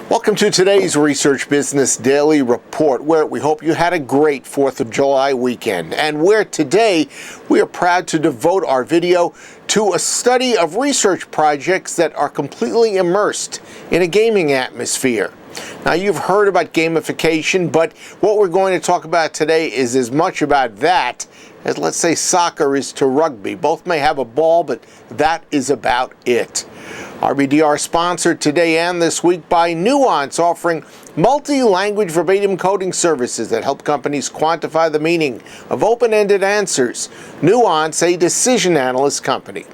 Welcome to today's Research Business Daily Report, where we hope you had a great 4th of July weekend, and where today we are proud to devote our video to a study of research projects that are completely immersed in a gaming atmosphere. Now, you've heard about gamification, but what we're going to talk about today is as much about that as, let's say, soccer is to rugby. Both may have a ball, but that is about it. RBDR sponsored today and this week by Nuance, offering multi-language verbatim coding services that help companies quantify the meaning of open-ended answers. Nuance, a decision analyst company.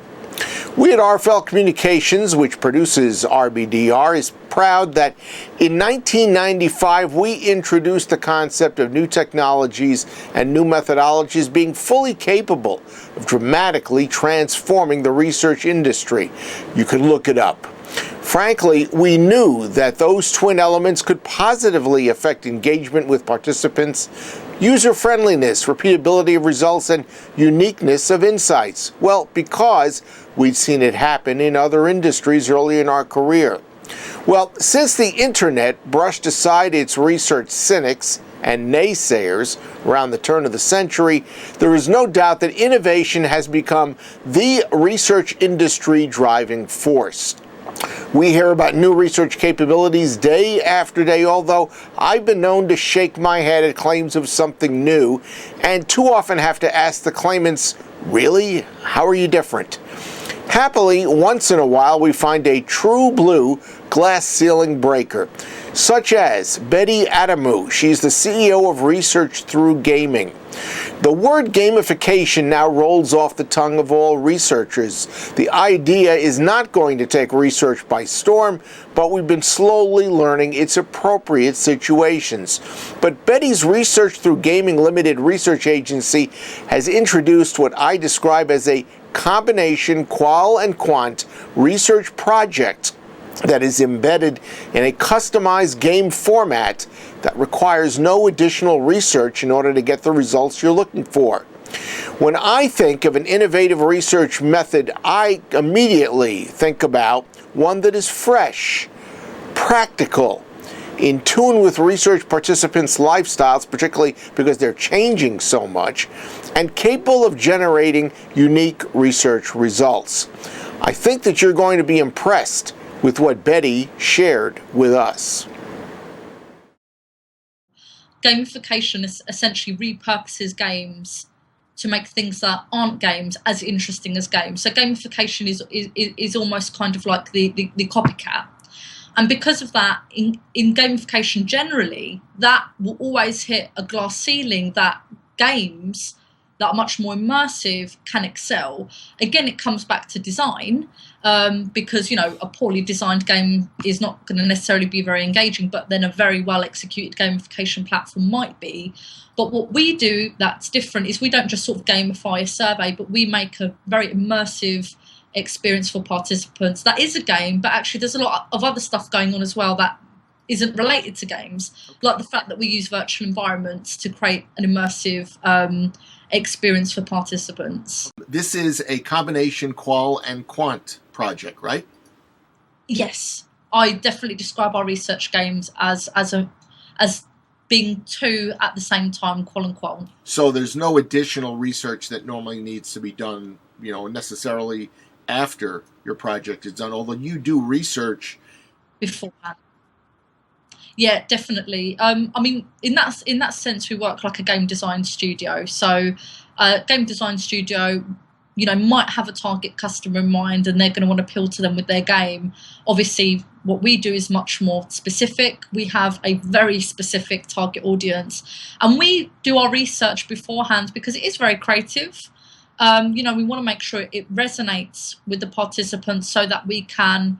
We at RFL Communications, which produces RBDR, is proud that in 1995 we introduced the concept of new technologies and new methodologies being fully capable of dramatically transforming the research industry. You can look it up. Frankly, we knew that those twin elements could positively affect engagement with participants, user-friendliness, repeatability of results, and uniqueness of insights. Well, because we'd seen it happen in other industries early in our career. Well, since the internet brushed aside its research cynics and naysayers around the turn of the century, there is no doubt that innovation has become the research industry driving force. We hear about new research capabilities day after day, although I've been known to shake my head at claims of something new, and too often have to ask the claimants, really? How are you different? Happily, once in a while, we find a true blue glass ceiling breaker, such as Betty Adamou. She's the CEO of Research Through Gaming. The word gamification now rolls off the tongue of all researchers. The idea is not going to take research by storm, but we've been slowly learning its appropriate situations. But Betty's Research Through Gaming Limited research agency has introduced what I describe as a combination qual and quant research project that is embedded in a customized game format that requires no additional research in order to get the results you're looking for. When I think of an innovative research method, I immediately think about one that is fresh, practical, in tune with research participants' lifestyles, particularly because they're changing so much, and capable of generating unique research results. I think that you're going to be impressed with what Betty shared with us. Gamification essentially repurposes games to make things that aren't games as interesting as games. So gamification is almost kind of like the copycat. And because of that, in gamification generally, that will always hit a glass ceiling that games that are much more immersive can excel. Again, it comes back to design, because, you know, a poorly designed game is not going to necessarily be very engaging, but then a very well executed gamification platform might be. But what we do that's different is we don't just sort of gamify a survey, but we make a very immersive experience for participants. That is a game, but actually there's a lot of other stuff going on as well that isn't related to games, like the fact that we use virtual environments to create an immersive experience for participants. This is a combination qual and quant project, right? Yes, I definitely describe our research games as being two at the same time, qual and quant. So there's no additional research that normally needs to be done, you know, necessarily after your project is done, although you do research beforehand. Yeah, definitely. I mean, in that sense, we work like a game design studio. So, game design studio, you know, might have a target customer in mind, and they're going to want to appeal to them with their game. Obviously, what we do is much more specific. We have a very specific target audience, and we do our research beforehand because it is very creative. You know, we want to make sure it resonates with the participants so that we can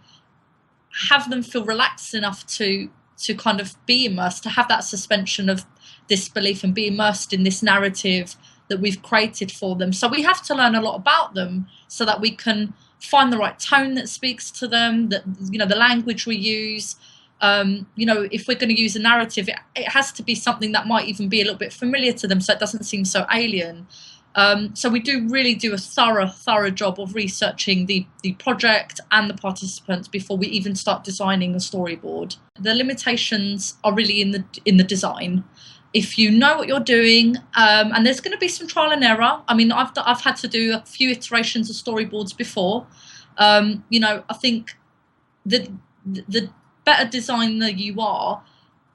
have them feel relaxed enough to kind of be immersed, to have that suspension of disbelief and be immersed in this narrative that we've created for them. So we have to learn a lot about them so that we can find the right tone that speaks to them, that, you know, the language we use. You know, if we're going to use a narrative, it has to be something that might even be a little bit familiar to them so it doesn't seem so alien. So we do really do a thorough job of researching the project and the participants before we even start designing a storyboard. The limitations are really in the design. If you know what you're doing, and there's going to be some trial and error. I mean, I've had to do a few iterations of storyboards before. I think the better designer you are,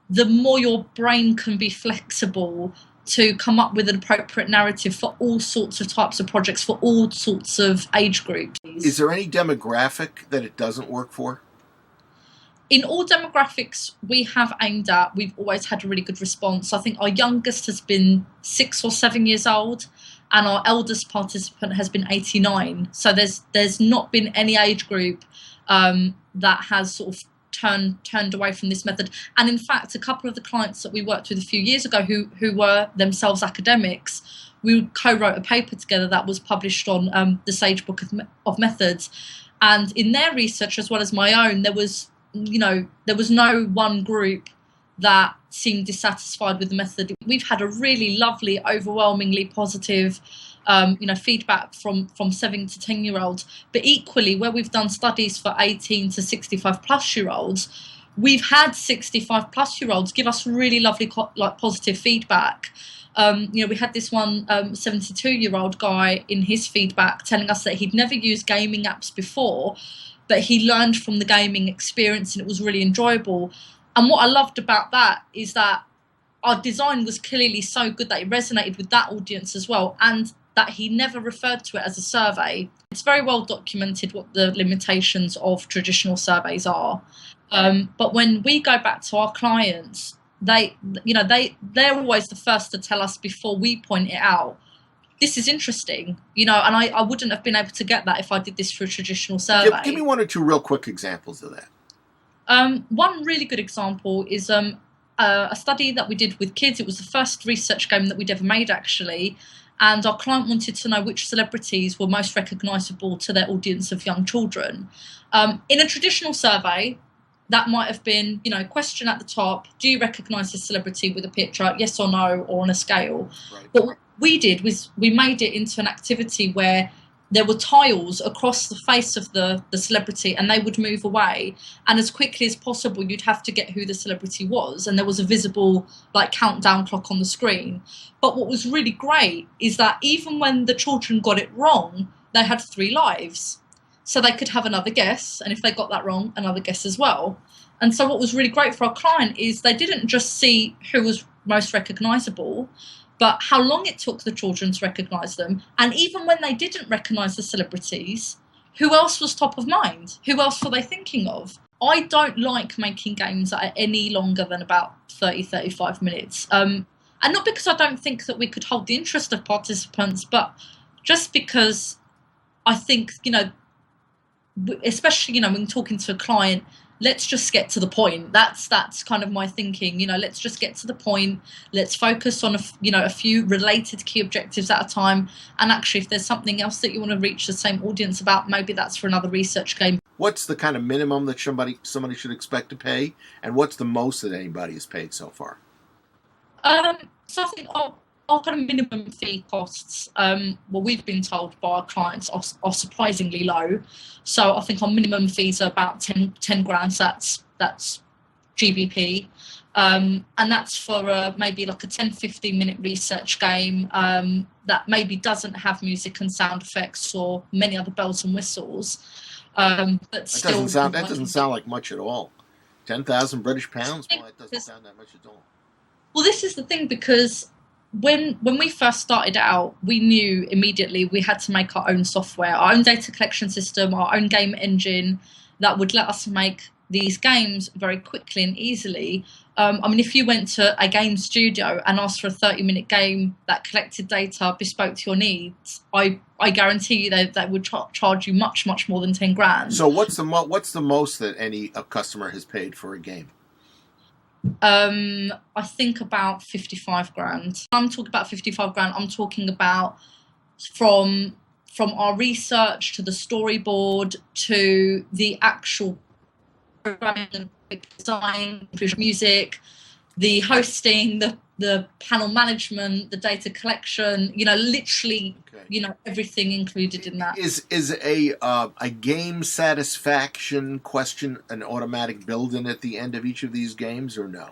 the more your brain can be flexible to come up with an appropriate narrative for all sorts of types of projects, for all sorts of age groups. Is there any demographic that it doesn't work for? In all demographics we have aimed at, we've always had a really good response. I think our youngest has been 6 or 7 years old, and our eldest participant has been 89. So there's not been any age group that has sort of turned away from this method. And in fact, a couple of the clients that we worked with a few years ago who were themselves academics, we co-wrote a paper together that was published on the Sage Book of Methods. And in their research, as well as my own, there was no one group that seemed dissatisfied with the method. We've had a really lovely, overwhelmingly positive feedback from 7 to 10-year-olds. But equally, where we've done studies for 18 to 65-plus-year-olds, we've had 65-plus-year-olds give us really lovely, positive feedback. We had this one 72-year-old guy in his feedback telling us that he'd never used gaming apps before, but he learned from the gaming experience and it was really enjoyable. And what I loved about that is that our design was clearly so good that it resonated with that audience as well, and that he never referred to it as a survey. It's very well documented what the limitations of traditional surveys are. But when we go back to our clients, they're always the first to tell us before we point it out. This is interesting, and I wouldn't have been able to get that if I did this through a traditional survey. Give me one or two real quick examples of that. One really good example is a study that we did with kids. It was the first research game that we'd ever made, actually. And our client wanted to know which celebrities were most recognisable to their audience of young children. In a traditional survey, that might have been, question at the top, do you recognise this celebrity with a picture, yes or no, or on a scale? Right. But what we did was we made it into an activity where there were tiles across the face of the celebrity, and they would move away. And as quickly as possible, you'd have to get who the celebrity was. And there was a visible countdown clock on the screen. But what was really great is that even when the children got it wrong, they had 3 lives. So they could have another guess. And if they got that wrong, another guess as well. And so what was really great for our client is they didn't just see who was most recognisable, but how long it took the children to recognise them. And even when they didn't recognise the celebrities, who else was top of mind? Who else were they thinking of? I don't like making games that are any longer than about 30, 35 minutes. And not because I don't think that we could hold the interest of participants, but just because I think, especially, when talking to a client, let's just get to the point. That's kind of my thinking. Let's just get to the point. Let's focus on a few related key objectives at a time. And actually, if there's something else that you want to reach the same audience about, maybe that's for another research game. What's the kind of minimum that somebody should expect to pay, and what's the most that anybody has paid so far? So I think our kind of minimum fee costs, we've been told by our clients, are surprisingly low. So I think our minimum fees are about 10 grand. That's GBP. And that's for maybe a 10-15 minute research game that maybe doesn't have music and sound effects or many other bells and whistles. But still, that doesn't sound like much at all. 10,000 British pounds? Well, it doesn't sound that much at all. Well, this is the thing, because when we first started out, we knew immediately we had to make our own software, our own data collection system, our own game engine that would let us make these games very quickly and easily. If you went to a game studio and asked for a 30-minute game that collected data bespoke to your needs, I guarantee you that would charge you much, much more than 10 grand. So what's the most that any customer has paid for a game? I think about 55 grand. I'm talking about 55 grand. I'm talking about from our research to the storyboard to the actual programming and design, visual music, the hosting, the panel management, the data collection, literally, everything included in that. Is a game satisfaction question an automatic build-in at the end of each of these games, or no?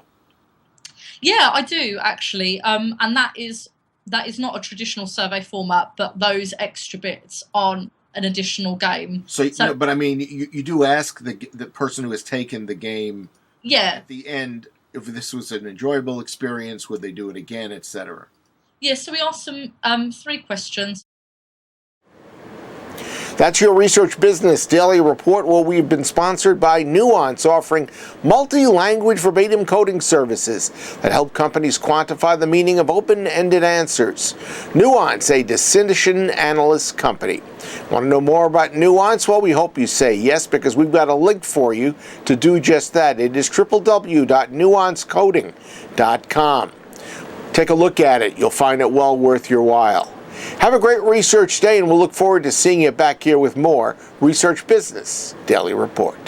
Yeah, I do actually, and that is not a traditional survey format, but those extra bits on an additional game. So but I mean, you do ask the person who has taken the game, at the end, if this was an enjoyable experience, would they do it again, etc. Yeah, so we asked them 3 questions. That's your Research Business Daily Report, where we've been sponsored by Nuance, offering multi-language verbatim coding services that help companies quantify the meaning of open-ended answers. Nuance, a decision analyst company. Want to know more about Nuance? Well, we hope you say yes, because we've got a link for you to do just that. It is www.nuancecoding.com. Take a look at it. You'll find it well worth your while. Have a great research day, and we'll look forward to seeing you back here with more Research Business Daily Report.